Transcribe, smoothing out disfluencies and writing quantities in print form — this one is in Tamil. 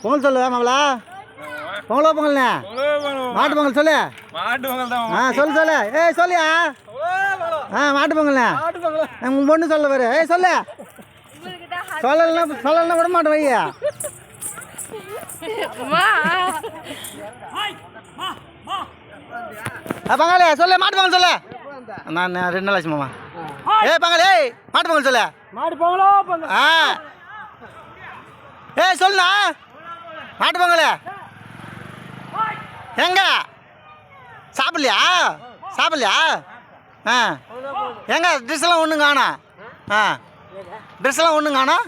பொங்கல் சொல்லு மாப்பிளா. பொங்கலோ பொங்கல்ண்ணே? மாட்டு பொங்கல் சொல்லு. மாட்டு பொங்கல் தான். சொல்லு சொல்லு. ஏய் சொல்லியா? மாட்டு பொங்கல்ண்ணே. உன் பொண்ணு சொல்ல பாரு. ஏய் சொல்லு. சொல்லலைன்னா விட மாட்டேன் வையா. பங்காளி சொல்லு மாட்டு பொங்கல் சொல்லு. நான் 2 நாள் ஆச்சு மாமா. பங்காளி மாட்டு பொங்கல் சொல்லு. மாட்டு பொங்கலோ பொங்கல். சொல்லுண்ணா மாட்டு பொங்கல் எங்க சாப்பிடலையா? எங்க ட்ரெஸ்ஸெல்லாம் ஒன்றும் காணோம். ட்ரெஸ்ஸெல்லாம் ஒன்றும் காணோம்.